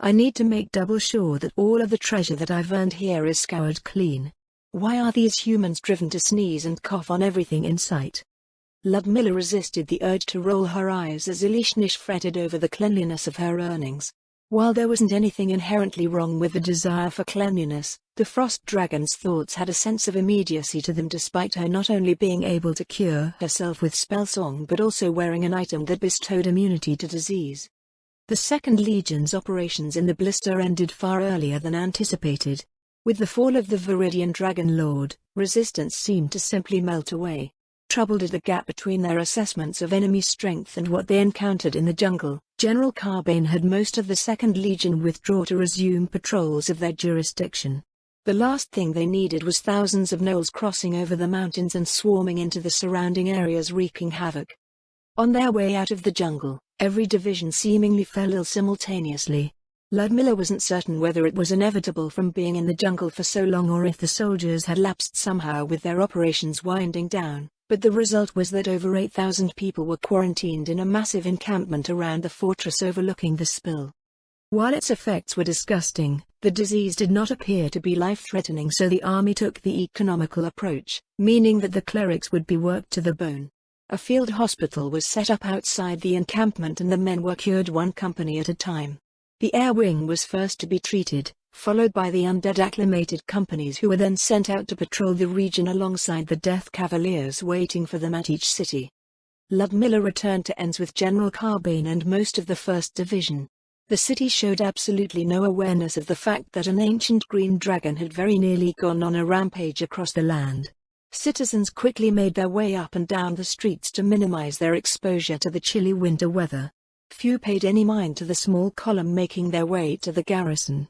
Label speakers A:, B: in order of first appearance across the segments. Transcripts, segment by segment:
A: I need to make double sure that all of the treasure that I've earned here is scoured clean. Why are these humans driven to sneeze and cough on everything in sight? Ludmilla resisted the urge to roll her eyes as Elishnish fretted over the cleanliness of her earnings. While there wasn't anything inherently wrong with the desire for cleanliness, the Frost Dragon's thoughts had a sense of immediacy to them despite her not only being able to cure herself with spellsong but also wearing an item that bestowed immunity to disease. The Second Legion's operations in the blister ended far earlier than anticipated. With the fall of the Viridian Dragon Lord, resistance seemed to simply melt away. Troubled at the gap between their assessments of enemy strength and what they encountered in the jungle, General Carbane had most of the Second Legion withdraw to resume patrols of their jurisdiction. The last thing they needed was thousands of gnolls crossing over the mountains and swarming into the surrounding areas wreaking havoc. On their way out of the jungle, every division seemingly fell ill simultaneously. Ludmilla wasn't certain whether it was inevitable from being in the jungle for so long or if the soldiers had lapsed somehow with their operations winding down, but the result was that over 8,000 people were quarantined in a massive encampment around the fortress overlooking the spill. While its effects were disgusting, the disease did not appear to be life-threatening, so the army took the economical approach, meaning that the clerics would be worked to the bone. A field hospital was set up outside the encampment and the men were cured one company at a time. The air wing was first to be treated, followed by the undead acclimated companies who were then sent out to patrol the region alongside the Death Cavaliers waiting for them at each city. Ludmilla returned to Enns with General Carbane and most of the 1st Division. The city showed absolutely no awareness of the fact that an ancient green dragon had very nearly gone on a rampage across the land. Citizens quickly made their way up and down the streets to minimize their exposure to the chilly winter weather. Few paid any mind to the small column making their way to the garrison.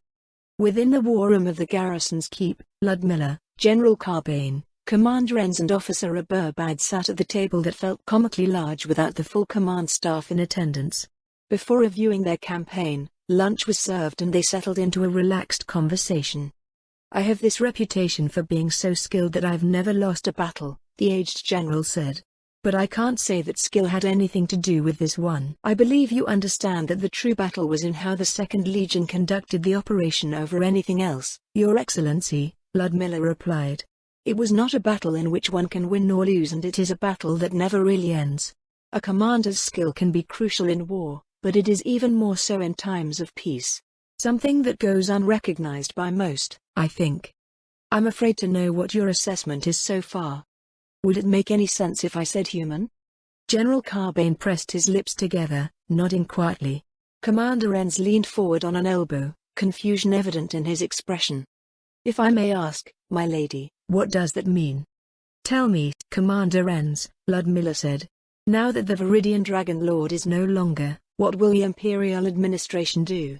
A: Within the war room of the garrison's keep, Ludmilla, General Carbane, Commander Enns and Officer Aburbad sat at the table that felt comically large without the full command staff in attendance. Before reviewing their campaign, lunch was served and they settled into a relaxed conversation. "I have this reputation for being so skilled that I've never lost a battle," the aged general said. "But I can't say that skill had anything to do with this one. I believe you understand that the true battle was in how the Second Legion conducted the operation over anything else." "Your Excellency," Ludmilla replied. "It was not a battle in which one can win or lose, and it is a battle that never really ends. A commander's skill can be crucial in war, but it is even more so in times of peace. Something that goes unrecognized by most, I think. I'm afraid to know what your assessment is so far. Would it make any sense if I said human?" General Carbane pressed his lips together, nodding quietly. Commander Enns leaned forward on an elbow, confusion evident in his expression. "If I may ask, my lady, what does that mean?" "Tell me, Commander Enns," Ludmilla said. "Now that the Viridian Dragon Lord is no longer, what will the Imperial administration do?"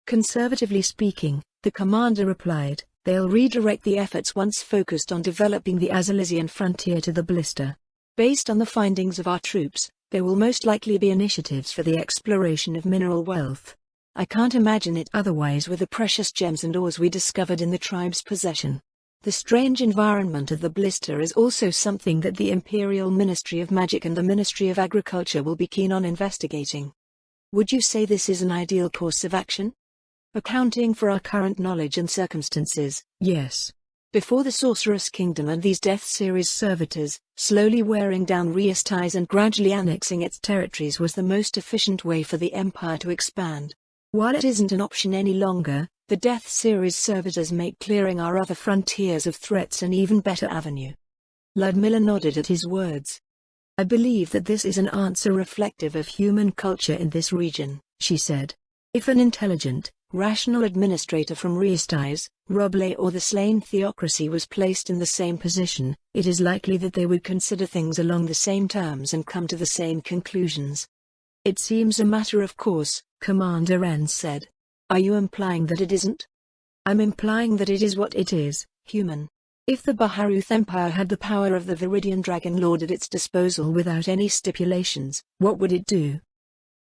A: "Conservatively speaking," the commander replied, "they'll redirect the efforts once focused on developing the Azalesian frontier to the blister. Based on the findings of our troops, there will most likely be initiatives for the exploration of mineral wealth. I can't imagine it otherwise with the precious gems and ores we discovered in the tribe's possession. The strange environment of the blister is also something that the Imperial Ministry of Magic and the Ministry of Agriculture will be keen on investigating. Would you say this is an ideal course of action?" "Accounting for our current knowledge and circumstances, yes. Before the Sorceress Kingdom and these Death Series servitors, slowly wearing down Rias ties and gradually annexing its territories was the most efficient way for the Empire to expand. While it isn't an option any longer, the Death Series servitors make clearing our other frontiers of threats an even better avenue." Ludmilla nodded at his words. "I believe that this is an answer reflective of human culture in this region," she said. "If an intelligent, rational administrator from Riastais, Roble or the slain theocracy was placed in the same position, it is likely that they would consider things along the same terms and come to the same conclusions." "It seems a matter of course," Commander Enns said. "Are you implying that it isn't?" "I'm implying that it is what it is, human. If the Baharuth Empire had the power of the Viridian Dragon Lord at its disposal without any stipulations, what would it do?"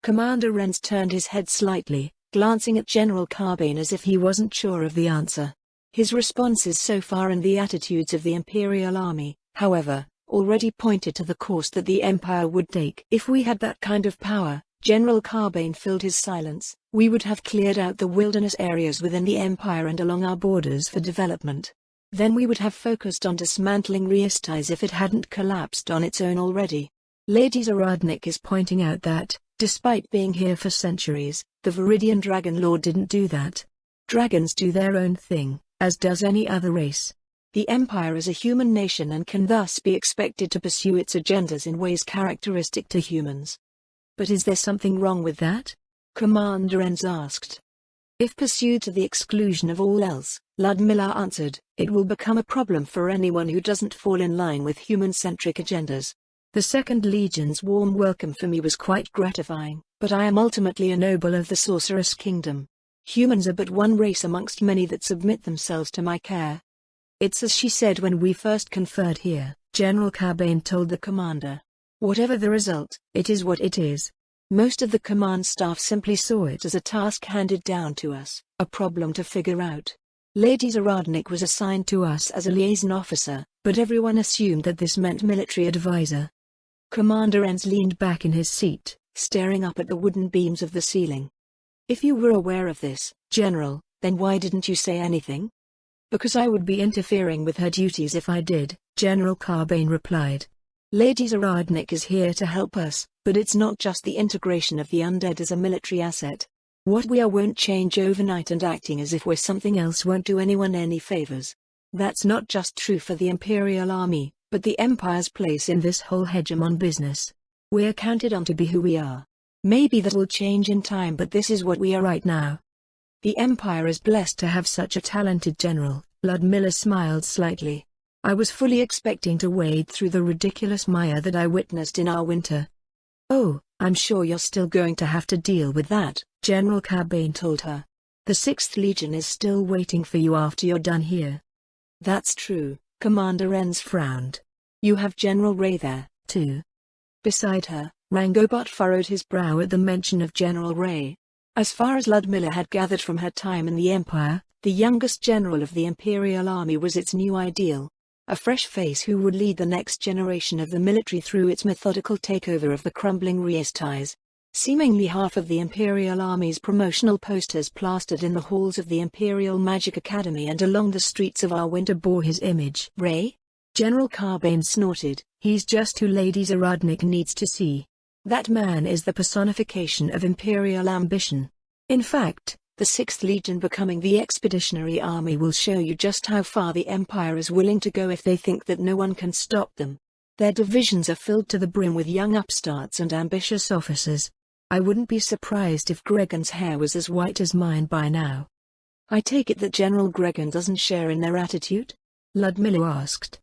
A: Commander Enns turned his head slightly, glancing at General Carbane as if he wasn't sure of the answer. His responses so far and the attitudes of the Imperial Army, however, already pointed to the course that the Empire would take. "If we had that kind of power, General Carbane filled his silence. We would have cleared out the wilderness areas within the Empire and along our borders for development. Then we would have focused on dismantling Riestais if it hadn't collapsed on its own already. Lady Zaradnik is pointing out that, despite being here for centuries, the Viridian Dragon Lord didn't do that. Dragons do their own thing, as does any other race. The Empire is a human nation and can thus be expected to pursue its agendas in ways characteristic to humans. But is there something wrong with that? Commander Enz asked. If pursued to the exclusion of all else, Ludmilla answered, it will become a problem for anyone who doesn't fall in line with human-centric agendas. The Second Legion's warm welcome for me was quite gratifying, but I am ultimately a noble of the Sorceress Kingdom. Humans are but one race amongst many that submit themselves to my care. It's as she said when we first conferred here, General Carbane told the commander. Whatever the result, it is what it is. Most of the command staff simply saw it as a task handed down to us, a problem to figure out. Lady Zaradnik was assigned to us as a liaison officer, but everyone assumed that this meant military advisor. Commander Enz leaned back in his seat, staring up at the wooden beams of the ceiling. If you were aware of this, General, then why didn't you say anything? Because I would be interfering with her duties if I did, General Carbane replied. Lady Zaradnik is here to help us, but it's not just the integration of the undead as a military asset. What we are won't change overnight, and acting as if we're something else won't do anyone any favors. That's not just true for the Imperial Army, but the Empire's place in this whole hegemon business. We're counted on to be who we are. Maybe that will change in time, but this is what we are right now. The Empire is blessed to have such a talented general. Ludmilla smiled slightly. I was fully expecting to wade through the ridiculous mire that I witnessed in our winter. Oh, I'm sure you're still going to have to deal with that, General Carbane told her. The 6th Legion is still waiting for you after you're done here. That's true, Commander Enz frowned. You have General Ray there, too. Beside her, Rangobot furrowed his brow at the mention of General Ray. As far as Ludmilla had gathered from her time in the Empire, the youngest general of the Imperial Army was its new ideal. A fresh face who would lead the next generation of the military through its methodical takeover of the crumbling Riestais. Seemingly half of the Imperial Army's promotional posters plastered in the halls of the Imperial Magic Academy and along the streets of our winter bore his image. Ray? General Carbane snorted. He's just who Lady Zaradnik needs to see. That man is the personification of Imperial ambition. In fact, the 6th Legion becoming the Expeditionary Army will show you just how far the Empire is willing to go if they think that no one can stop them. Their divisions are filled to the brim with young upstarts and ambitious officers. I wouldn't be surprised if Gregan's hair was as white as mine by now. I take it that General Gregan doesn't share in their attitude? Ludmilla asked.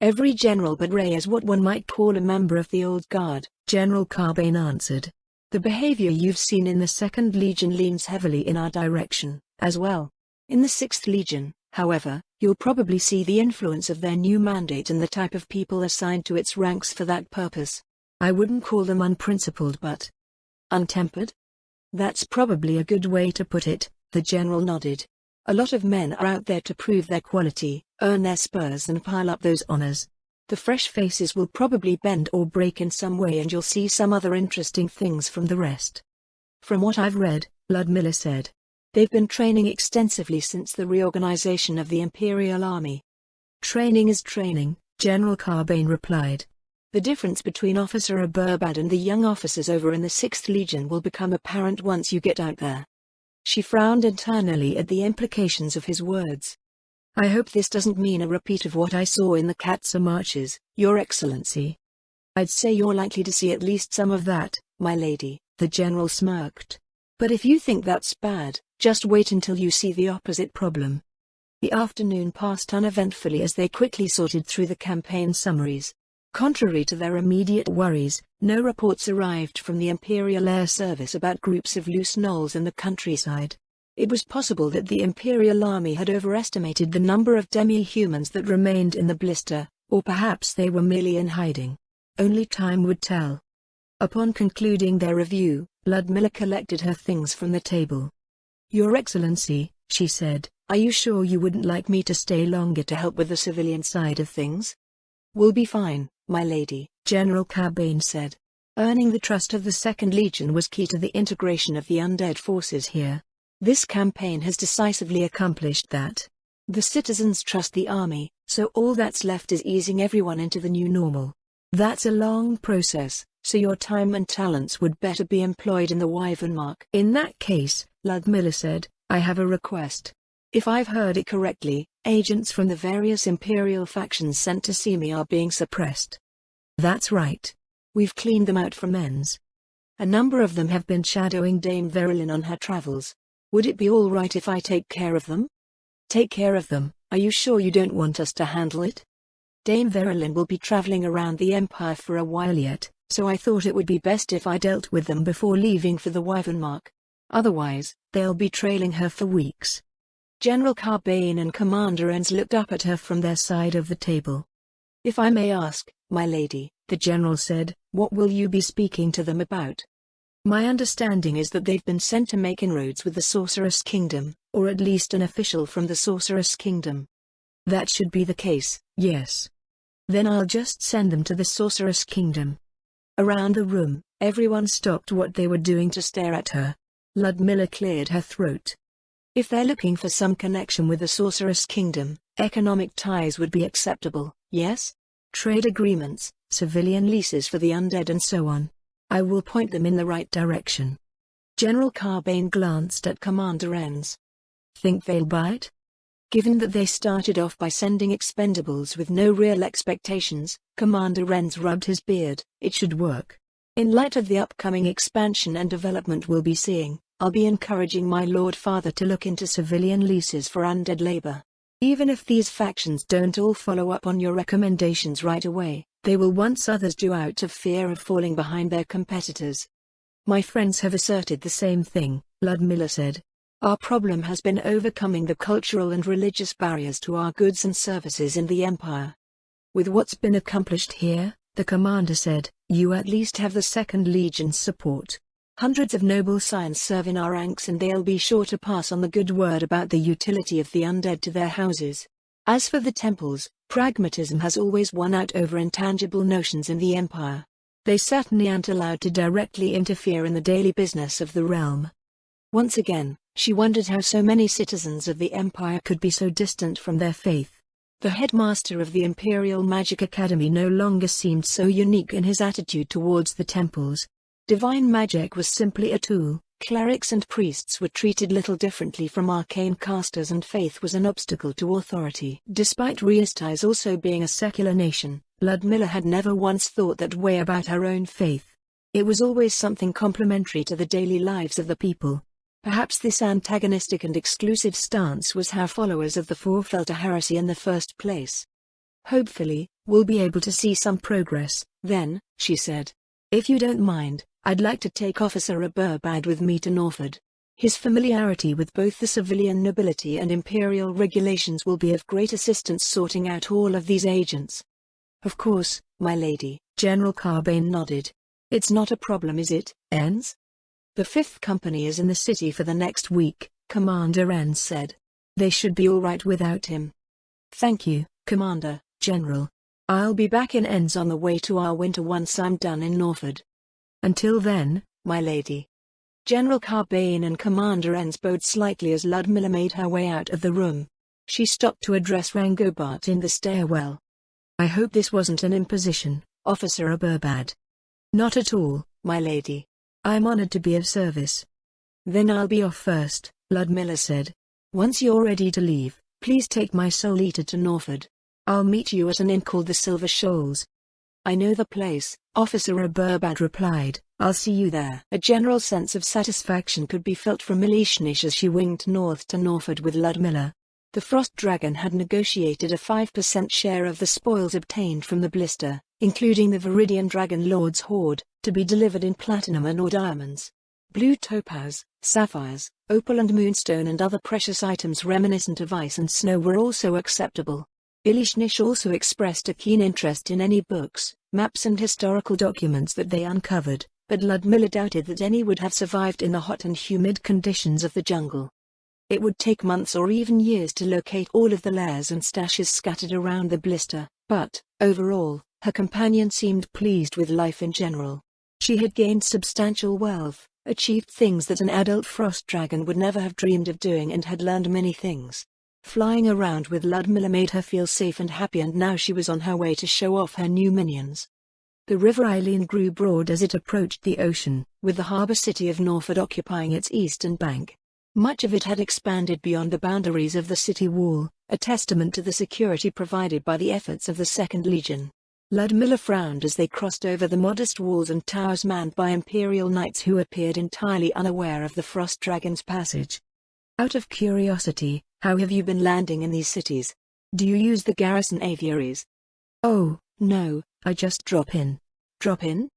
A: Every general but Ray is what one might call a member of the old guard, General Carbane answered. The behavior you've seen in the 2nd Legion leans heavily in our direction, as well. In the 6th Legion, however, you'll probably see the influence of their new mandate and the type of people assigned to its ranks for that purpose. I wouldn't call them unprincipled but untempered? That's probably a good way to put it, the general nodded. A lot of men are out there to prove their quality, earn their spurs and pile up those honors. The fresh faces will probably bend or break in some way, and you'll see some other interesting things from the rest. From what I've read, Ludmilla said, they've been training extensively since the reorganization of the Imperial Army. Training is training, General Carbane replied. The difference between Officer Aburbad and the young officers over in the 6th Legion will become apparent once you get out there. She frowned internally at the implications of his words. I hope this doesn't mean a repeat of what I saw in the Katsa marches, Your Excellency. I'd say you're likely to see at least some of that, my lady, the general smirked. But if you think that's bad, just wait until you see the opposite problem. The afternoon passed uneventfully as they quickly sorted through the campaign summaries. Contrary to their immediate worries, no reports arrived from the Imperial Air Service about groups of loose gnolls in the countryside. It was possible that the Imperial Army had overestimated the number of demi-humans that remained in the blister, or perhaps they were merely in hiding. Only time would tell. Upon concluding their review, Ludmilla collected her things from the table. Your Excellency, she said, are you sure you wouldn't like me to stay longer to help with the civilian side of things? We'll be fine, my lady, General Carbane said. Earning the trust of the Second Legion was key to the integration of the undead forces here. This campaign has decisively accomplished that. The citizens trust the army, so all that's left is easing everyone into the new normal. That's a long process, so your time and talents would better be employed in the Wyvern Mark. In that case, Ludmilla said, I have a request. If I've heard it correctly, agents from the various Imperial factions sent to see me are being suppressed. That's right. We've cleaned them out from Enns. A number of them have been shadowing Dame Verilyn on her travels. Would it be all right if I take care of them? Take care of them? Are you sure you don't want us to handle it? Dame Verilyn will be traveling around the Empire for a while yet, so I thought it would be best if I dealt with them before leaving for the Wyvern Mark. Otherwise, they'll be trailing her for weeks. General Carbane and Commander Enns looked up at her from their side of the table. If I may ask, my lady, the general said, what will you be speaking to them about? My understanding is that they've been sent to make inroads with the Sorceress Kingdom, or at least an official from the Sorceress Kingdom. That should be the case, yes. Then I'll just send them to the Sorceress Kingdom. Around the room, everyone stopped what they were doing to stare at her. Ludmilla cleared her throat. If they're looking for some connection with the Sorceress Kingdom, economic ties would be acceptable, yes? Trade agreements, civilian leases for the undead and so on. I will point them in the right direction. General Carbane glanced at Commander Enns. Think they'll bite? Given that they started off by sending expendables with no real expectations, Commander Enns rubbed his beard, it should work. In light of the upcoming expansion and development we'll be seeing, I'll be encouraging my Lord Father to look into civilian leases for undead labor. Even if these factions don't all follow up on your recommendations right away, they will once others do out of fear of falling behind their competitors. My friends have asserted the same thing, Ludmilla said. Our problem has been overcoming the cultural and religious barriers to our goods and services in the Empire. With what's been accomplished here, the commander said, you at least have the Second Legion's support. Hundreds of noble scions serve in our ranks and they'll be sure to pass on the good word about the utility of the undead to their houses. As for the temples, pragmatism has always won out over intangible notions in the Empire. They certainly aren't allowed to directly interfere in the daily business of the realm. Once again, she wondered how so many citizens of the Empire could be so distant from their faith. The headmaster of the Imperial Magic Academy no longer seemed so unique in his attitude towards the temples. Divine magic was simply a tool, clerics and priests were treated little differently from arcane casters and faith was an obstacle to authority. Despite Riestais also being a secular nation, Ludmilla had never once thought that way about her own faith. It was always something complementary to the daily lives of the people. Perhaps this antagonistic and exclusive stance was how followers of the Four felt a heresy in the first place. Hopefully, we'll be able to see some progress, then, she said. If you don't mind, I'd like to take Officer Aburbad with me to Norfolk. His familiarity with both the civilian nobility and imperial regulations will be of great assistance sorting out all of these agents. Of course, my lady, General Carbane nodded. It's not a problem, is it, Enns? The 5th Company is in the city for the next week, Commander Enns said. They should be all right without him. Thank you, Commander, General. I'll be back in Enns on the way to our winter once I'm done in Norfolk. Until then, my lady. General Carbane and Commander Enns bowed slightly as Ludmilla made her way out of the room. She stopped to address Rangobart in the stairwell. I hope this wasn't an imposition, Officer Aburbad. Not at all, my lady. I'm honored to be of service. Then I'll be off first, Ludmilla said. Once you're ready to leave, please take my Soul Eater to Norfolk. I'll meet you at an inn called the Silver Shoals. I know the place, Officer Aburbad replied. I'll see you there. A general sense of satisfaction could be felt from Elishnish as she winged north to Norfolk with Ludmilla. The Frost Dragon had negotiated a 5% share of the spoils obtained from the blister, including the Viridian Dragon Lord's hoard, to be delivered in platinum and or diamonds. Blue topaz, sapphires, opal and moonstone and other precious items reminiscent of ice and snow were also acceptable. Elishnish also expressed a keen interest in any books, maps and historical documents that they uncovered, but Ludmilla doubted that any would have survived in the hot and humid conditions of the jungle. It would take months or even years to locate all of the lairs and stashes scattered around the blister, but, overall, her companion seemed pleased with life in general. She had gained substantial wealth, achieved things that an adult frost dragon would never have dreamed of doing, and had learned many things. Flying around with Ludmilla made her feel safe and happy, and now she was on her way to show off her new minions. The River Eileen grew broad as it approached the ocean, with the harbour city of Norfolk occupying its eastern bank. Much of it had expanded beyond the boundaries of the city wall, a testament to the security provided by the efforts of the Second Legion. Ludmilla frowned as they crossed over the modest walls and towers manned by Imperial knights who appeared entirely unaware of the Frost Dragon's passage. Out of curiosity, how have you been landing in these cities? Do you use the garrison aviaries?
B: Oh, no, I just drop in.
A: Drop in?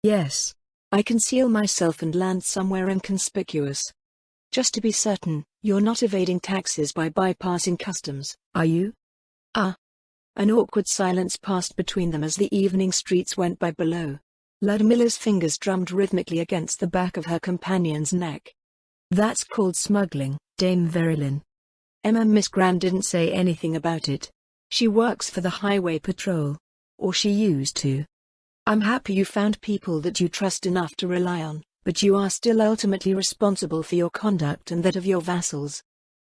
B: Yes.
A: I conceal myself and land somewhere inconspicuous. Just to be certain, you're not evading taxes by bypassing customs, are you?
B: Ah.
A: An awkward silence passed between them as the evening streets went by below. Ludmilla's fingers drummed rhythmically against the back of her companion's neck.
B: That's called smuggling, Dame Verilyn.
A: Miss Gran didn't say anything about it. She works for the highway patrol. Or she used to. I'm happy you found people that you trust enough to rely on, but you are still ultimately responsible for your conduct and that of your vassals.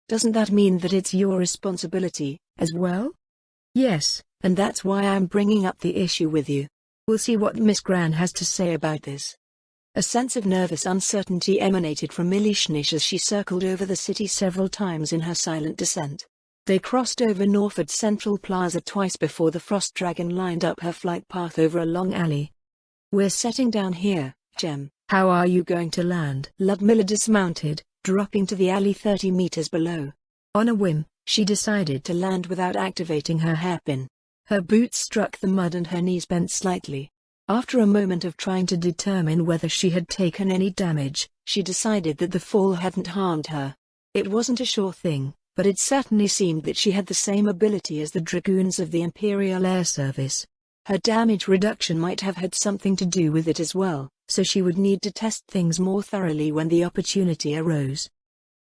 A: Doesn't that mean that it's your responsibility, as well?
B: Yes,
A: and that's why I'm bringing up the issue with you.
B: We'll see what Miss Gran has to say about this.
A: A sense of nervous uncertainty emanated from Ilishnish as she circled over the city several times in her silent descent. They crossed over Norfolk Central Plaza twice before the Frost Dragon lined up her flight path over a long alley. We're setting down here, Gem.
B: How are you going to land?
A: Ludmilla dismounted, dropping to the alley 30 meters below.
B: On a whim, she decided to land without activating her hairpin. Her boots struck the mud and her knees bent slightly. After a moment of trying to determine whether she had taken any damage, she decided that the fall hadn't harmed her. It wasn't a sure thing, but it certainly seemed that she had the same ability as the dragoons of the Imperial Air Service. Her damage reduction might have had something to do with it as well, so she would need to test things more thoroughly when the opportunity arose.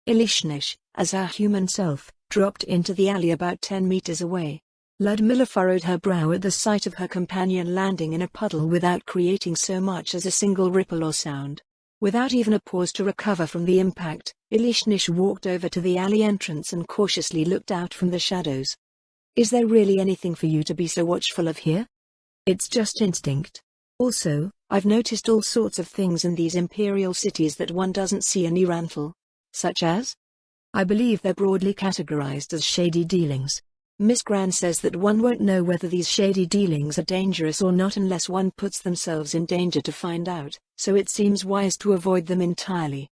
B: Ilishnish, as her human self, dropped into the alley about 10 meters away. Ludmilla furrowed her brow at the sight of her companion landing in a puddle without creating so much as a single ripple or sound. Without even a pause to recover from the impact, Ilishnish walked over to the alley entrance and cautiously looked out from the shadows. Is there really anything for you to be so watchful of here? It's just instinct. Also,
A: I've noticed all sorts of things in these imperial cities that one doesn't see in Iranful. Such as?
B: I believe they're broadly categorized as shady dealings.
A: Miss Gran says that one won't know whether these shady dealings are dangerous or not unless one puts themselves in danger to find out, so it seems wise to avoid them entirely.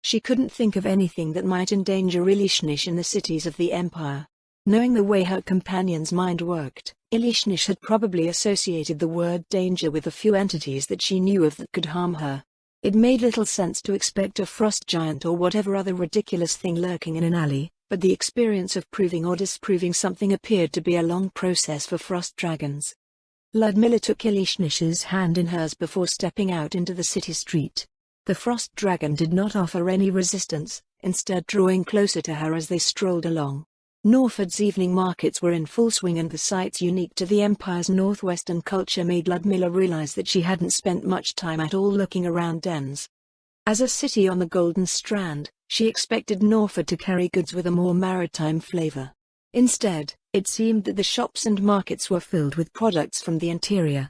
A: She couldn't think of anything that might endanger Ilishnish in the cities of the Empire. Knowing the way her companion's mind worked, Ilishnish had probably associated the word danger with a few entities that she knew of that could harm her. It made little sense to expect a frost giant or whatever other ridiculous thing lurking in an alley, but the experience of proving or disproving something appeared to be a long process for frost dragons. Ludmilla took Ilishnish's hand in hers before stepping out into the city street. The frost dragon did not offer any resistance, instead drawing closer to her as they strolled along. Norfolk's evening markets were in full swing, and the sights unique to the Empire's northwestern culture made Ludmilla realize that she hadn't spent much time at all looking around dens. As a city on the Golden Strand, she expected Norfolk to carry goods with a more maritime flavor. Instead, it seemed that the shops and markets were filled with products from the interior.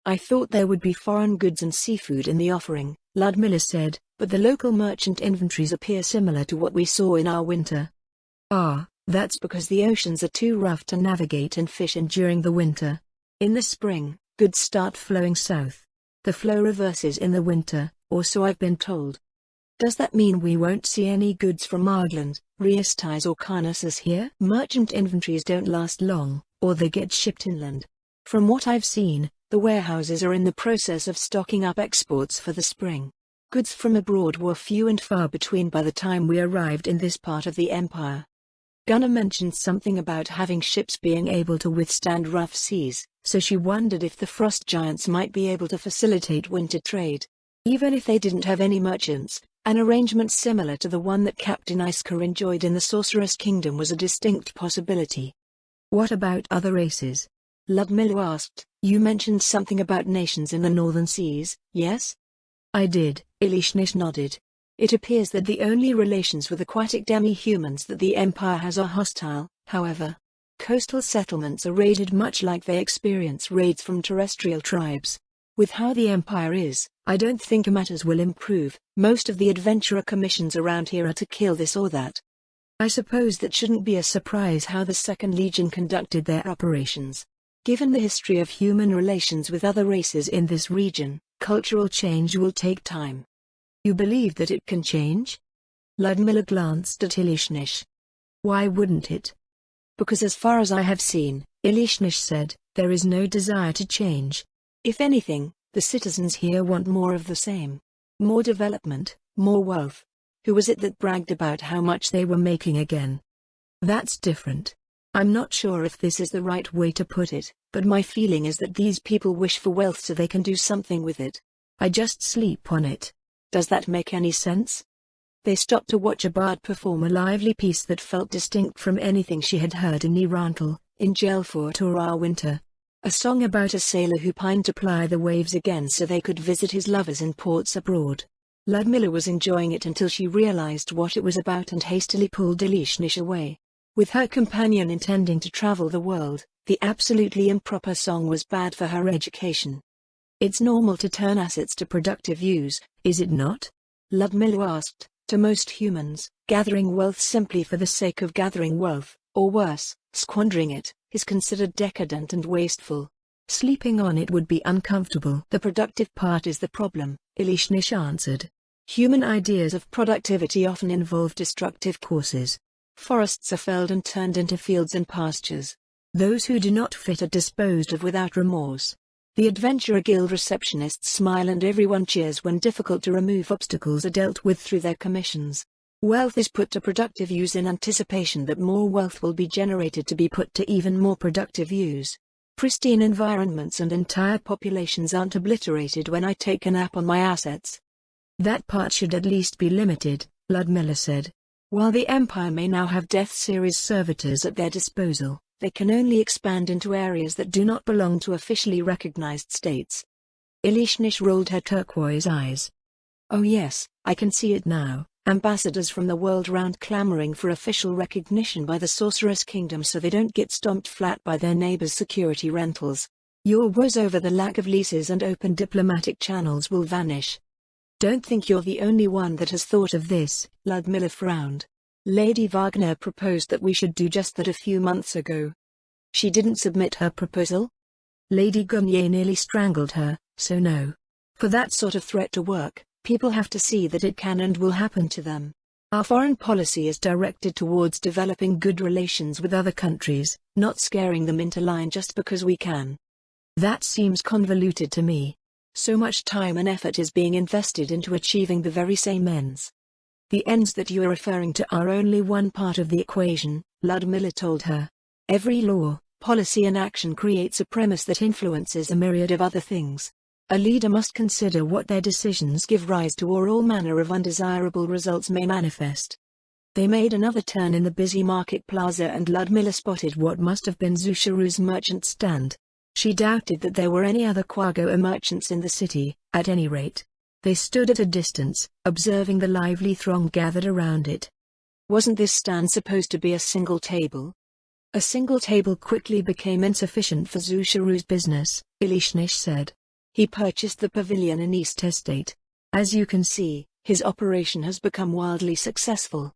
A: I thought there would be foreign goods and seafood in the offering, Ludmilla said, but the local merchant inventories appear similar to what we saw in our winter.
B: Ah.
A: That's because the oceans are too rough to navigate and fish in during the winter. In the spring, goods start flowing south. The flow reverses in the winter, or so I've been told. Does that mean we won't see any goods from Argland, Riestais or Carnassus here? Merchant inventories don't last long, or they get shipped inland. From what I've seen, the warehouses are in the process of stocking up exports for the spring. Goods from abroad were few and far between by the time we arrived in this part of the Empire. Gunnar mentioned something about having ships being able to withstand rough seas, so she wondered if the frost giants might be able to facilitate winter trade. Even if they didn't have any merchants, an arrangement similar to the one that Captain Iskar enjoyed in the Sorceress Kingdom was a distinct possibility.
B: What about other races?
A: Ludmilla asked, You mentioned something about nations in the northern seas, yes?
B: I did, Ilishnish nodded.
A: It appears that the only relations with aquatic demi-humans that the Empire has are hostile, however. Coastal settlements are raided much like they experience raids from terrestrial tribes. With how the Empire is, I don't think matters will improve. Most of the adventurer commissions around here are to kill this or that. I suppose that shouldn't be a surprise how the 2nd Legion conducted their operations. Given the history of human relations with other races in this region, cultural change will take time. You believe that it can change? Ludmilla glanced at Ilishnish.
B: Why wouldn't it?
A: Because as far as I have seen,
B: Ilishnish said, there is no desire to change.
A: If anything, the citizens here want more of the same. More development, more wealth. Who was it that bragged about how much they were making again?
B: That's different.
A: I'm not sure if this is the right way to put it, but my feeling is that these people wish for wealth so they can do something with it.
B: I just sleep on it.
A: Does that make any sense? They stopped to watch a bard perform a lively piece that felt distinct from anything she had heard in Nirantal, in Gelfort or Arwinter. A song about a sailor who pined to ply the waves again so they could visit his lovers in ports abroad. Ludmilla was enjoying it until she realized what it was about and hastily pulled Ilishnish away. With her companion intending to travel the world, the absolutely improper song was bad for her education. It's normal to turn assets to productive use, is it not? Ludmilla asked. To most humans, gathering wealth simply for the sake of gathering wealth, or worse, squandering it, is considered decadent and wasteful.
B: Sleeping on it would be uncomfortable.
A: The productive part is the problem, Ilishnish answered.
B: Human ideas of productivity often involve destructive courses.
A: Forests are felled and turned into fields and pastures.
B: Those who do not fit are disposed of without remorse.
A: The Adventurer Guild receptionists smile and everyone cheers when difficult-to-remove obstacles are dealt with through their commissions. Wealth is put to productive use in anticipation that more wealth will be generated to be put to even more productive use. Pristine environments and entire populations aren't obliterated when I take a nap on my assets.
B: That part should at least be limited, Ludmilla said.
A: While the Empire may now have Death Series servitors at their disposal, they can only expand into areas that do not belong to officially recognized states. Ilishnish rolled her turquoise eyes. Oh yes, I can see it now. Ambassadors from the world round clamoring for official recognition by the Sorceress Kingdom so they don't get stomped flat by their neighbors' security rentals. Your woes over the lack of leases and open diplomatic channels will vanish. Don't think you're the only one that has thought of this, Ludmilla frowned. Lady Wagner proposed that we should do just that a few months ago. She didn't submit her proposal?
B: Lady Gunye nearly strangled her, so no.
A: For that sort of threat to work, people have to see that it can and will happen to them. Our foreign policy is directed towards developing good relations with other countries, not scaring them into line just because we can.
B: That seems convoluted to me.
A: So much time and effort is being invested into achieving the very same ends. The ends that you are referring to are only one part of the equation, Ludmilla told her. Every law, policy and action creates a premise that influences a myriad of other things. A leader must consider what their decisions give rise to or all manner of undesirable results may manifest. They made another turn in the busy market plaza and Ludmilla spotted what must have been Zusharu's merchant stand. She doubted that there were any other Quagoa merchants in the city, at any rate. They stood at a distance, observing the lively throng gathered around it. Wasn't this stand supposed to be a single table? A single table quickly became insufficient for Zusharu's business, Ilishnish said. He purchased the pavilion in East Estate. As you can see, his operation has become wildly successful.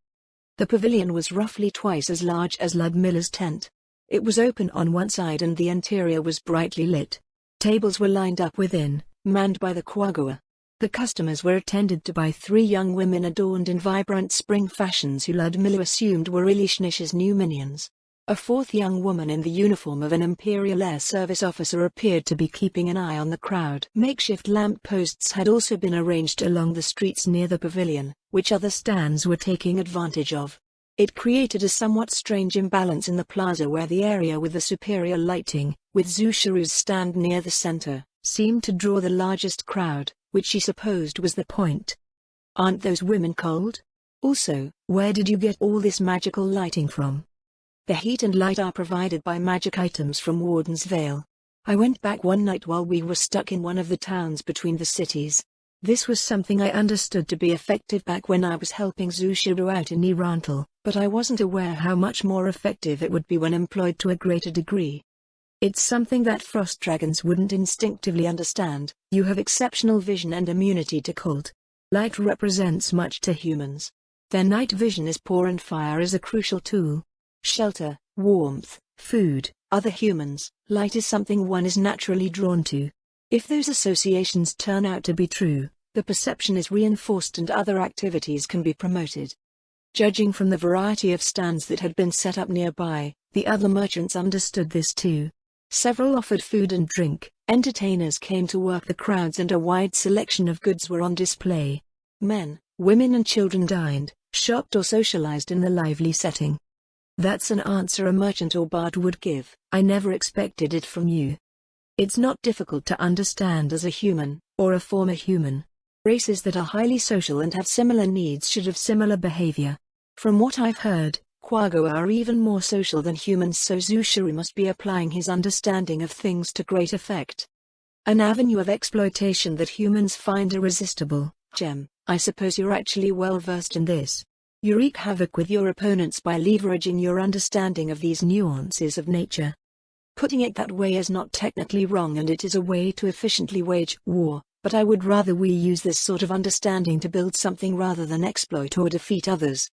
A: The pavilion was roughly twice as large as Ludmilla's tent. It was open on one side and the interior was brightly lit. Tables were lined up within, manned by the Quagoa. The customers were attended to by 3 young women adorned in vibrant spring fashions who Ludmilla assumed were Ilishnish's new minions. A 4th young woman in the uniform of an Imperial Air Service officer appeared to be keeping an eye on the crowd. Makeshift lamp posts had also been arranged along the streets near the pavilion, which other stands were taking advantage of. It created a somewhat strange imbalance in the plaza where the area with the superior lighting, with Zusharu's stand near the center, seemed to draw the largest crowd, which she supposed was the point. Aren't those women cold? Also, where did you get all this magical lighting from? The heat and light are provided by magic items from Warden's Vale. I went back one night while we were stuck in one of the towns between the cities. This was something I understood to be effective back when I was helping Zushiro out in Irantal, but I wasn't aware how much more effective it would be when employed to a greater degree. It's something that frost dragons wouldn't instinctively understand. You have exceptional vision and immunity to cold. Light represents much to humans. Their night vision is poor and fire is a crucial tool. Shelter, warmth, food, other humans, light is something one is naturally drawn to. If those associations turn out to be true, the perception is reinforced and other activities can be promoted. Judging from the variety of stands that had been set up nearby, the other merchants understood this too. Several offered food and drink, entertainers came to work the crowds and a wide selection of goods were on display. Men, women and children dined, shopped or socialized in the lively setting. That's an answer a merchant or bard would give. I never expected it from you. It's not difficult to understand as a human, or a former human. Races that are highly social and have similar needs should have similar behavior. From what I've heard, Quago are even more social than humans, so Zushiro must be applying his understanding of things to great effect. An avenue of exploitation that humans find irresistible. Gem, I suppose you're actually well versed in this. You wreak havoc with your opponents by leveraging your understanding of these nuances of nature. Putting it that way is not technically wrong and it is a way to efficiently wage war, but I would rather we use this sort of understanding to build something rather than exploit or defeat others.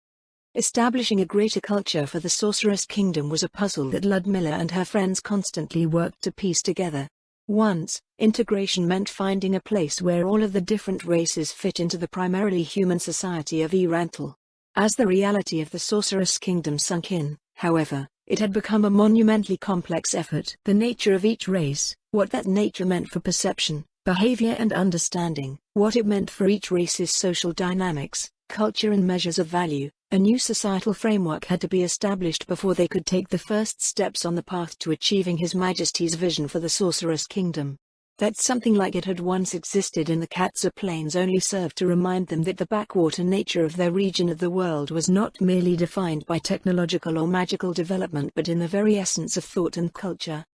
A: Establishing a greater culture for the Sorceress Kingdom was a puzzle that Ludmilla and her friends constantly worked to piece together. Once, integration meant finding a place where all of the different races fit into the primarily human society of Irantal. As the reality of the Sorceress Kingdom sunk in, however, it had become a monumentally complex effort. The nature of each race, what that nature meant for perception, behavior and understanding, what it meant for each race's social dynamics, culture and measures of value, a new societal framework had to be established before they could take the first steps on the path to achieving His Majesty's vision for the Sorceress Kingdom. That something like it had once existed in the Katza Plains only served to remind them that the backwater nature of their region of the world was not merely defined by technological or magical development but in the very essence of thought and culture.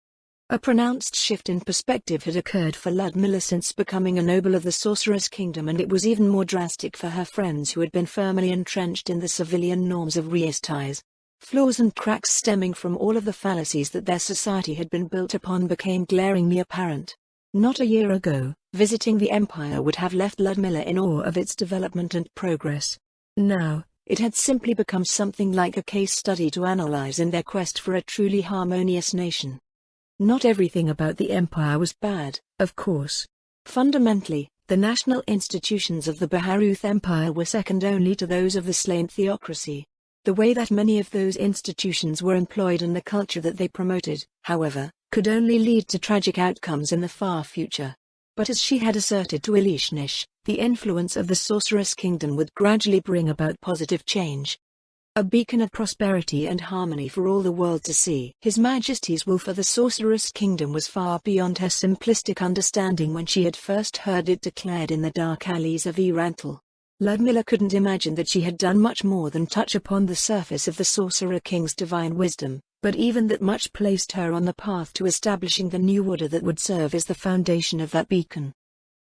A: A pronounced shift in perspective had occurred for Ludmilla since becoming a noble of the Sorceress Kingdom, and it was even more drastic for her friends who had been firmly entrenched in the civilian norms of Riestais. Flaws and cracks stemming from all of the fallacies that their society had been built upon became glaringly apparent. Not a year ago, visiting the Empire would have left Ludmilla in awe of its development and progress. Now, it had simply become something like a case study to analyze in their quest for a truly harmonious nation. Not everything about the Empire was bad, of course. Fundamentally, the national institutions of the Baharuth Empire were second only to those of the slain theocracy. The way that many of those institutions were employed and the culture that they promoted, however, could only lead to tragic outcomes in the far future. But as she had asserted to Elishnish, the influence of the Sorceress Kingdom would gradually bring about positive change. A beacon of prosperity and harmony for all the world to see. His Majesty's will for the Sorceress Kingdom was far beyond her simplistic understanding when she had first heard it declared in the dark alleys of Irantal. Ludmilla couldn't imagine that she had done much more than touch upon the surface of the Sorcerer King's divine wisdom, but even that much placed her on the path to establishing the new order that would serve as the foundation of that beacon.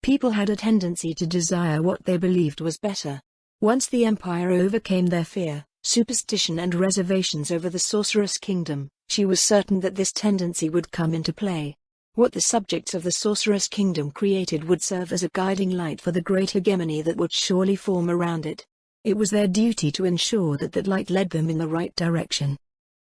A: People had a tendency to desire what they believed was better. Once the Empire overcame their fear, superstition and reservations over the Sorceress Kingdom, she was certain that this tendency would come into play. What the subjects of the Sorceress Kingdom created would serve as a guiding light for the great hegemony that would surely form around it. It was their duty to ensure that that light led them in the right direction.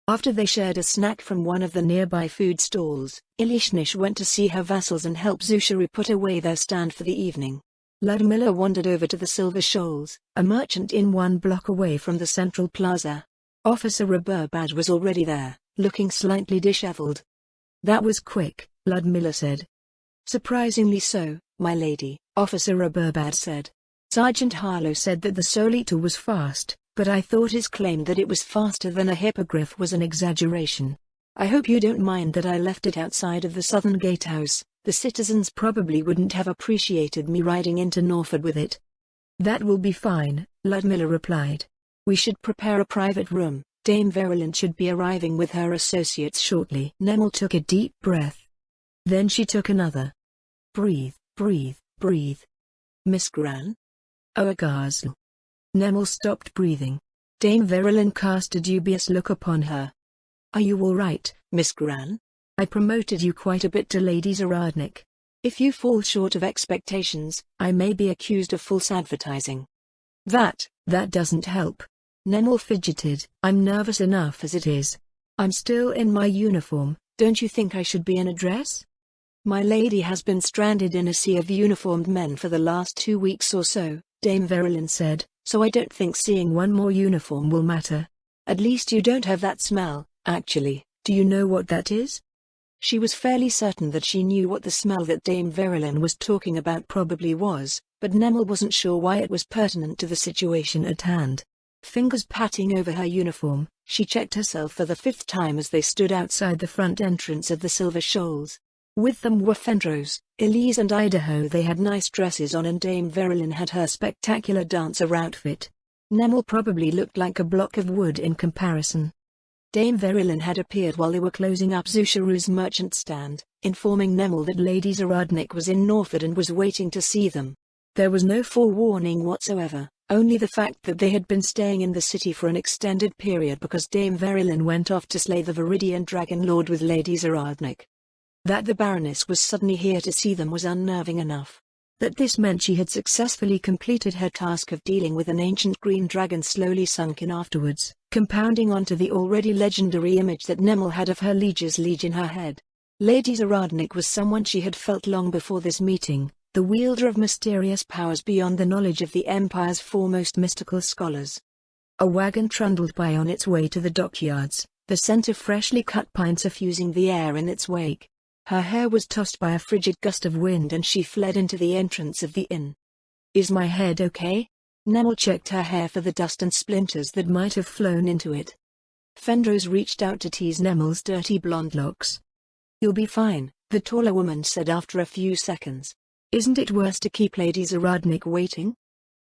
A: After they shared a snack from one of the nearby food stalls, Elishnish went to see her vassals and help Zushiro put away their stand for the evening. Ludmilla wandered over to the Silver Shoals, a merchant inn 1 block away from the central plaza. Officer Reburbad was already there, looking slightly disheveled. "That was quick," Ludmilla said. "Surprisingly so, my lady," Officer Reburbad said. Sergeant Harlow said that the Solito was fast, but I thought his claim that it was faster than a hippogriff was an exaggeration. "I hope you don't mind that I left it outside of the Southern Gatehouse. The citizens probably wouldn't have appreciated me riding into Norfolk with it." "That will be fine," Ludmilla replied. "We should prepare a private room. Dame Verulant should be arriving with her associates shortly." Nemel took a deep breath.
B: Then she took another. Breathe, breathe, breathe.
A: Miss Gran?
B: Oh, Agasl. Nemel stopped breathing. Dame Verilyn cast a dubious look upon her. Are you all right,
A: Miss Gran?
B: I promoted you quite a bit to Lady Zaradnik.
A: If you fall short of expectations, I may be accused of false advertising.
B: That doesn't help. Nemel fidgeted. I'm nervous enough as it is. I'm still in my uniform. Don't you think I should be in a dress?
A: My lady has been stranded in a sea of uniformed men for the last 2 weeks or so, Dame Verilyn said, so I don't think seeing one more uniform will matter. At least you don't have that smell, actually.
B: Do you know what that is?
A: She was fairly certain that she knew what the smell that Dame Verilyn was talking about probably was, but Nemel wasn't sure why it was pertinent to the situation at hand. Fingers patting over her uniform, she checked herself for the 5th time as they stood outside the front entrance of the Silver Shoals. With them were Fenrose, Elise and Idaho. They had nice dresses on and Dame Verilyn had her spectacular dancer outfit. Nemel probably looked like a block of wood in comparison. Dame Verilyn had appeared while they were closing up Zusharu's merchant stand, informing Nemel that Lady Zaradnik was in Norfolk and was waiting to see them. There was no forewarning whatsoever, only the fact that they had been staying in the city for an extended period because Dame Verilyn went off to slay the Viridian Dragon Lord with Lady Zaradnik. That the Baroness was suddenly here to see them was unnerving enough. That this meant she had successfully completed her task of dealing with an ancient green dragon slowly sunk in afterwards, compounding onto the already legendary image that Nemel had of her liege's liege in her head. Lady Zaradnik was someone she had felt long before this meeting, the wielder of mysterious powers beyond the knowledge of the Empire's foremost mystical scholars. A wagon trundled by on its way to the dockyards, the scent of freshly cut pine suffusing the air in its wake. Her hair was tossed by a frigid gust of wind and she fled into the entrance of the inn. Is my head okay? Nemel checked her hair for the dust and splinters that might have flown into it. Fenrose reached out to tease Nemel's dirty blonde locks. You'll be fine, the taller woman said after a few seconds. Isn't it worse to keep Lady Zaradnik waiting?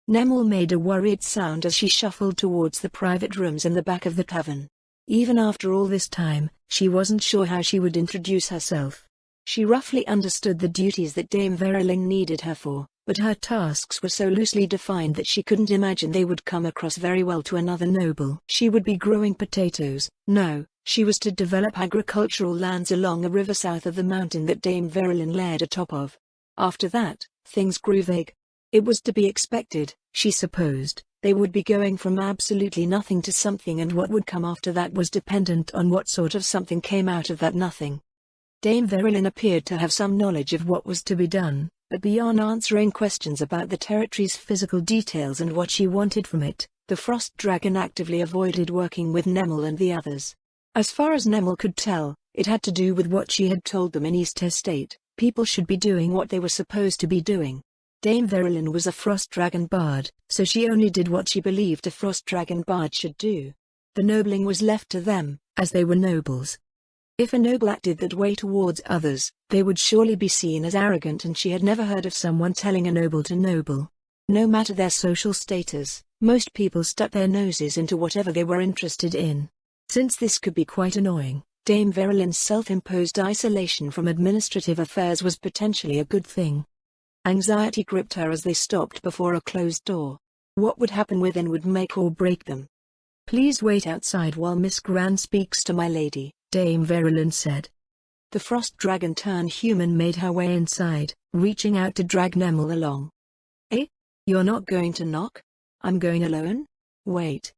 A: Nemel made a worried sound as she shuffled towards the private rooms in the back of the tavern. Even after all this time, she wasn't sure how she would introduce herself. She roughly understood the duties that Dame Verilyn needed her for, but her tasks were so loosely defined that she couldn't imagine they would come across very well to another noble. She would be growing potatoes. No, she was to develop agricultural lands along a river south of the mountain that Dame Verilyn led atop of. After that, things grew vague. It was to be expected, she supposed. They would be going from absolutely nothing to something, and what would come after that was dependent on what sort of something came out of that nothing. Dame Verilyn appeared to have some knowledge of what was to be done, but beyond answering questions about the territory's physical details and what she wanted from it, the Frost Dragon actively avoided working with Nemel and the others. As far as Nemel could tell, it had to do with what she had told them in East Estate. People should be doing what they were supposed to be doing. Dame Verilyn was a Frost Dragon bard, so she only did what she believed a Frost Dragon bard should do. The nobling was left to them, as they were nobles. If a noble acted that way towards others, they would surely be seen as arrogant, and she had never heard of someone telling a noble to noble. No matter their social status, most people stuck their noses into whatever they were interested in. Since this could be quite annoying, Dame Verilyn's self-imposed isolation from administrative affairs was potentially a good thing. Anxiety gripped her as they stopped before a closed door. What would happen within would make or break them. Please wait outside while Miss Gran speaks to my lady, Dame Verilyn said. The Frost Dragon turned human made her way inside, reaching out to drag Nemel along. Eh? You're not going to knock? I'm going alone? Wait.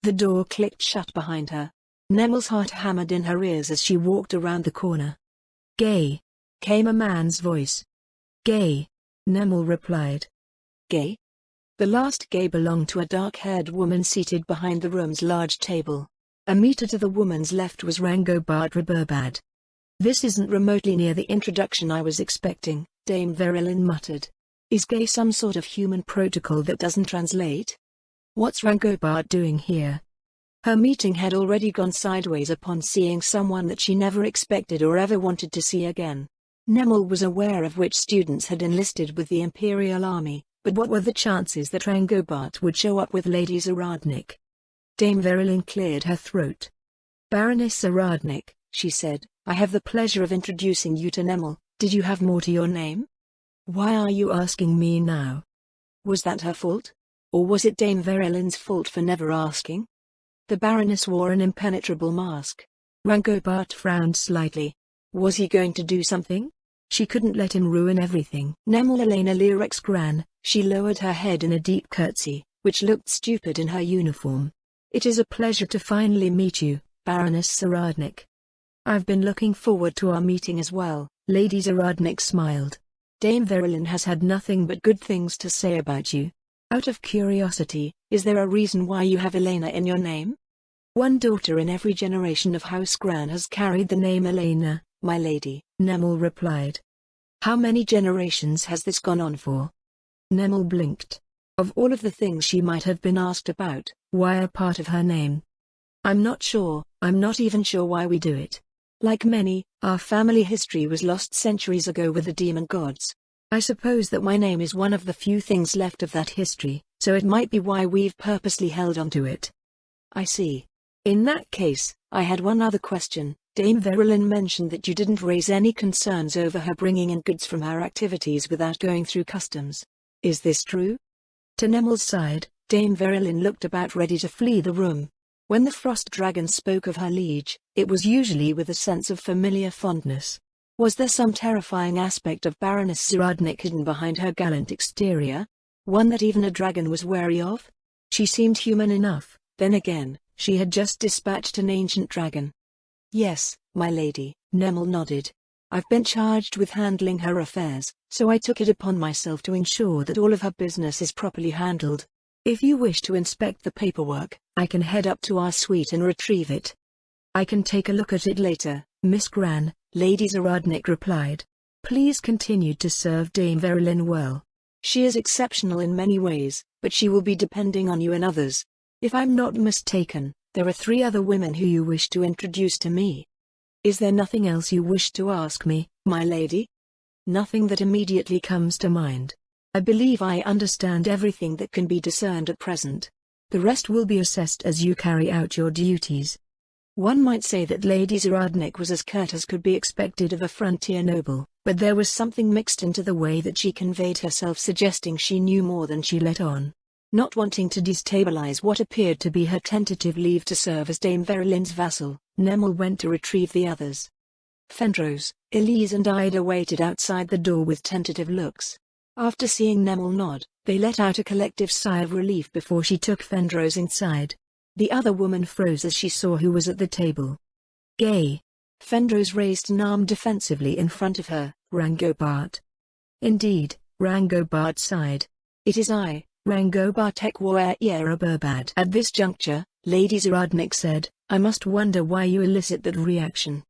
A: The door clicked shut behind her. Nemel's heart hammered in her ears as she walked around the corner. Gay, came a man's voice. Gay, Nemel replied. Gay? The last Gay belonged to a dark-haired woman seated behind the room's large table. A meter to the woman's left was Rangobard Reburbad. This isn't remotely near the introduction I was expecting, Dame Verilyn muttered. Is Gay some sort of human protocol that doesn't translate? What's Rangobard doing here? Her meeting had already gone sideways upon seeing someone that she never expected or ever wanted to see again. Nemel was aware of which students had enlisted with the Imperial Army, but what were the chances that Rangobard would show up with Lady Zaradnik? Dame Verilyn cleared her throat. Baroness Zaradnik, she said, I have the pleasure of introducing you to Nemel. Did you have more to your name?
B: Why are you asking me now?
A: Was that her fault? Or was it Dame Verelin's fault for never asking? The Baroness wore an impenetrable mask.
B: Rangobart frowned slightly.
A: Was he going to do something?
B: She couldn't let him ruin everything.
A: Nemel Elena Lyrex Gran. She lowered her head in a deep curtsy, which looked stupid in her uniform.
B: It is a pleasure to finally meet you, Baroness Zaradnik.
A: I've been looking forward to our meeting as well.
B: Lady Zaradnik smiled.
A: Dame Verilyn has had nothing but good things to say about you. Out of curiosity, is there a reason why you have Elena in your name? One daughter in every generation of House Gran has carried the name Elena, my lady,
B: Nemel replied.
A: How many generations has this gone on for?
B: Nemel blinked.
A: Of all of the things she might have been asked about,
B: why a part of her name?
A: I'm not sure. I'm not even sure why we do it. Like many, our family history was lost centuries ago with the demon gods. I suppose that my name is one of the few things left of that history, so it might be why we've purposely held on to it. I see. In that case, I had one other question. Dame Verilyn mentioned that you didn't raise any concerns over her bringing in goods from her activities without going through customs. Is this true? To Nemel's side, Dame Verilyn looked about ready to flee the room. When the Frost Dragon spoke of her liege, it was usually with a sense of familiar fondness. Was there some terrifying aspect of Baroness Zaradnik hidden behind her gallant exterior? One that even a dragon was wary of? She seemed human enough, then again, she had just dispatched an ancient dragon. Yes, my lady, Nemel nodded. I've been charged with handling her affairs, so I took it upon myself to ensure that all of her business is properly handled. If you wish to inspect the paperwork, I can head up to our suite and retrieve it. I can take a look at it later, Miss Gran, Lady Zaradnik replied. Please continue to serve Dame Verilyn well. She is exceptional in many ways, but she will be depending on you and others. If I'm not mistaken, there are 3 other women who you wish to introduce to me. Is there nothing else you wish to ask me, my lady? Nothing that immediately comes to mind. I believe I understand everything that can be discerned at present. The rest will be assessed as you carry out your duties. One might say that Lady Zaradnik was as curt as could be expected of a frontier noble, but there was something mixed into the way that she conveyed herself, suggesting she knew more than she let on. Not wanting to destabilize what appeared to be her tentative leave to serve as Dame Verilyn's vassal, Nemel went to retrieve the others. Fendros, Elise and Ida waited outside the door with tentative looks. After seeing Nemel nod, they let out a collective sigh of relief before she took Fendros inside. The other woman froze as she saw who was at the table. Gay. Fendros raised an arm defensively in front of her. Rangobart. Indeed, Rangobart sighed. It is I, Rangobart Ekwaeburbad. At this juncture, Lady Zaradnik said, I must wonder why you elicit that reaction.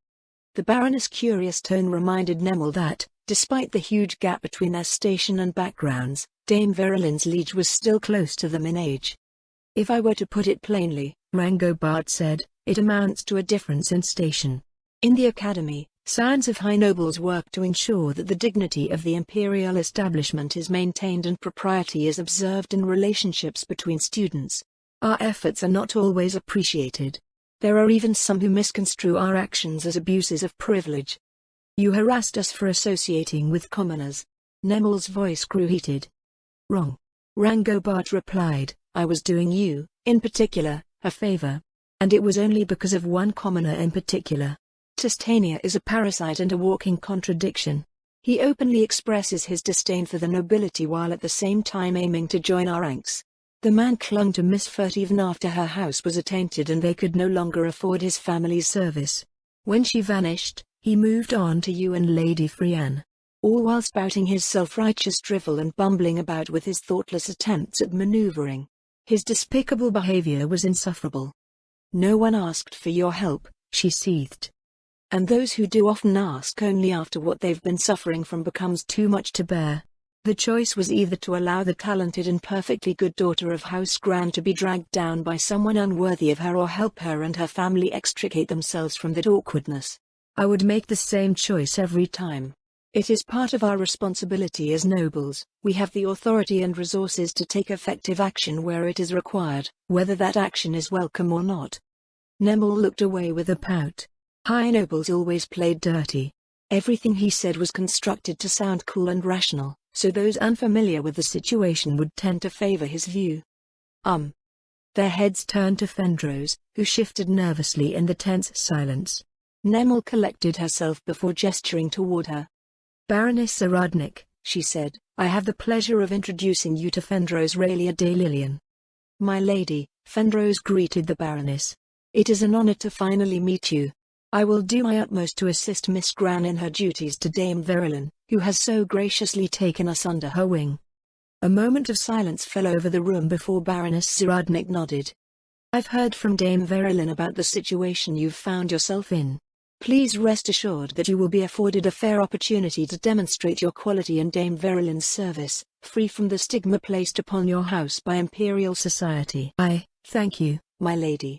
A: The Baroness' curious tone reminded Nemel that, despite the huge gap between their station and backgrounds, Dame Verilyn's liege was still close to them in age. If I were to put it plainly, Rangobart said, it amounts to a difference in station. In the academy, scions of high nobles work to ensure that the dignity of the imperial establishment is maintained and propriety is observed in relationships between students. Our efforts are not always appreciated. There are even some who misconstrue our actions as abuses of privilege. You harassed us for associating with commoners. Nemel's voice grew heated. Wrong. Rangobart replied, I was doing you, in particular, a favor. And it was only because of one commoner in particular. Testania is a parasite and a walking contradiction. He openly expresses his disdain for the nobility while at the same time aiming to join our ranks. The man clung to Miss Furt even after her house was attainted and they could no longer afford his family's service. When she vanished, he moved on to you and Lady Frianne. All while spouting his self-righteous drivel and bumbling about with his thoughtless attempts at maneuvering. His despicable behavior was insufferable. No one asked for your help, she seethed. And those who do often ask only after what they've been suffering from becomes too much to bear. The choice was either to allow the talented and perfectly good daughter of House Gran to be dragged down by someone unworthy of her or help her and her family extricate themselves from that awkwardness. I would make the same choice every time. It is part of our responsibility as nobles. We have the authority and resources to take effective action where it is required, whether that action is welcome or not. Nemel looked away with a pout. High nobles always played dirty. Everything he said was constructed to sound cool and rational, so those unfamiliar with the situation would tend to favor his view. Their heads turned to Fendros, who shifted nervously in the tense silence. Nemel collected herself before gesturing toward her.
B: Baroness Zaradnik,
A: she said, I have the pleasure of introducing you to Fendros Raelia de Lilian. My lady, Fendros greeted the Baroness. It is an honor to finally meet you. I will do my utmost to assist Miss Gran in her duties to Dame Verilyn, who has so graciously taken us under her wing. A moment of silence fell over the room before Baroness Zaradnik nodded. I've heard from Dame Verilyn about the situation you've found yourself in. Please rest assured that you will be afforded a fair opportunity to demonstrate your quality in Dame Verilyn's service, free from the stigma placed upon your house by Imperial society.
B: Thank you,
A: my lady.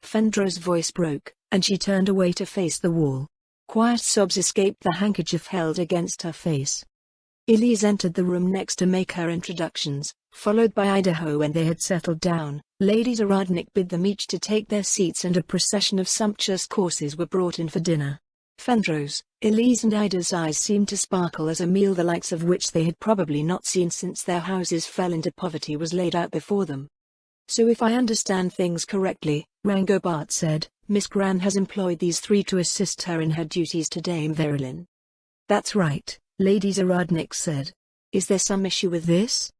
B: Fendra's voice broke, and she turned away to face the wall. Quiet sobs escaped the handkerchief held against her face.
A: Elise entered the room next to make her introductions, followed by Idaho. When they had settled down, Lady Zaradnik bid them each to take their seats and a procession of sumptuous courses were brought in for dinner. Fendros, Elise and Ida's eyes seemed to sparkle as a meal the likes of which they had probably not seen since their houses fell into poverty was laid out before them. So if I understand things correctly, Rangobart said, Miss Gran has employed these three to assist her in her duties to Dame Verilyn.
B: That's right, Lady Zaradnik said.
A: Is there some issue with this?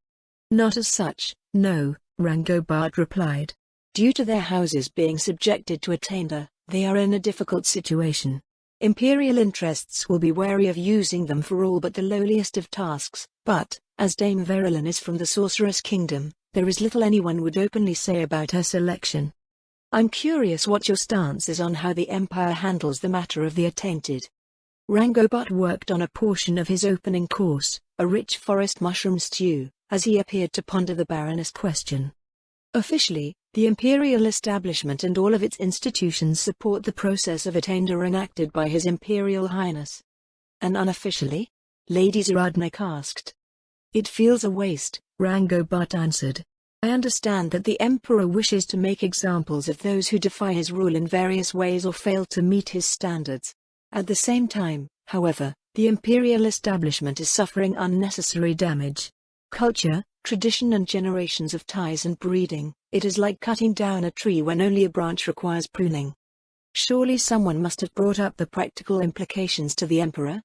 B: Not as such, no, Rangobart replied.
A: Due to their houses being subjected to attainder, they are in a difficult situation. Imperial interests will be wary of using them for all but the lowliest of tasks, but, as Dame Verilyn is from the Sorceress Kingdom, there is little anyone would openly say about her selection. I'm curious what your stance is on how the Empire handles the matter of the attainted. Rangobart worked on a portion of his opening course, a rich forest mushroom stew, as he appeared to ponder the Baroness' question. Officially, the Imperial establishment and all of its institutions support the process of attainder enacted by His Imperial Highness. And unofficially? Lady Zaradnik asked. It feels a waste, Rangobart answered. I understand that the Emperor wishes to make examples of those who defy his rule in various ways or fail to meet his standards. At the same time, however, the Imperial establishment is suffering unnecessary damage. Culture, tradition and generations of ties and breeding, it is like cutting down a tree when only a branch requires pruning. Surely someone must have brought up the practical implications to the Emperor?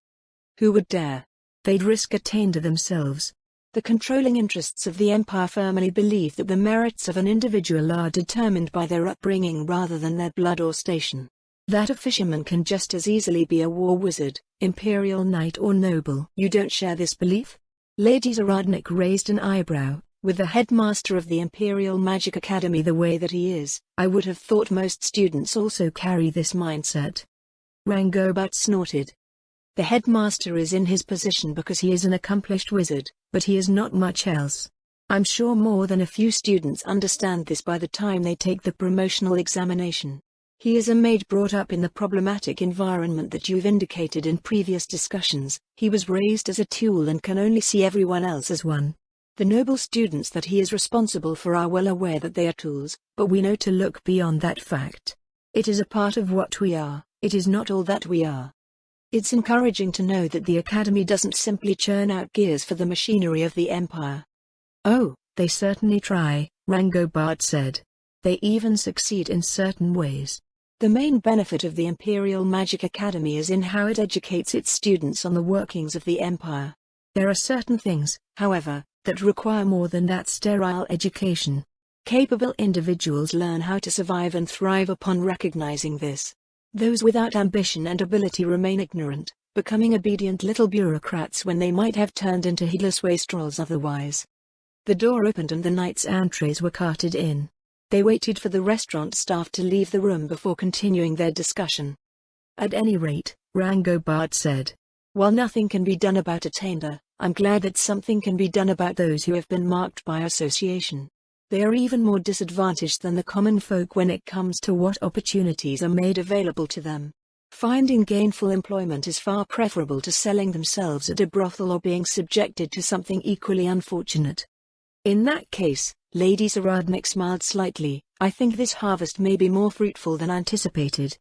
A: Who would dare? They'd risk attainder themselves. The controlling interests of the Empire firmly believe that the merits of an individual are determined by their upbringing rather than their blood or station. That a fisherman can just as easily be a war wizard, Imperial knight or noble. You don't share this belief? Lady Zaradnik raised an eyebrow. With the headmaster of the Imperial Magic Academy the way that he is, I would have thought most students also carry this mindset. Rangobart snorted. The headmaster is in his position because he is an accomplished wizard, but he is not much else. I'm sure more than a few students understand this by the time they take the promotional examination. He is a mage brought up in the problematic environment that you've indicated in previous discussions. He was raised as a tool and can only see everyone else as one. The noble students that he is responsible for are well aware that they are tools, but we know to look beyond that fact. It is a part of what we are, it is not all that we are. It's encouraging to know that the Academy doesn't simply churn out gears for the machinery of the Empire.
B: Oh, they certainly try, Rangobart said. They even succeed in certain ways.
A: The main benefit of the Imperial Magic Academy is in how it educates its students on the workings of the Empire.
B: There are certain things, however, that require more than that sterile education.
A: Capable individuals learn how to survive and thrive upon recognizing this. Those without ambition and ability remain ignorant, becoming obedient little bureaucrats when they might have turned into heedless wastrels otherwise. The door opened and the knights' entrees were carted in. They waited for the restaurant staff to leave the room before continuing their discussion.
B: At any rate, Rangobart said,
A: while nothing can be done about attainder, I'm glad that something can be done about those who have been marked by association. They are even more disadvantaged than the common folk when it comes to what opportunities are made available to them. Finding gainful employment is far preferable to selling themselves at a brothel or being subjected to something equally unfortunate. In that case, Lady Zaradnik smiled slightly, I think this harvest may be more fruitful than anticipated.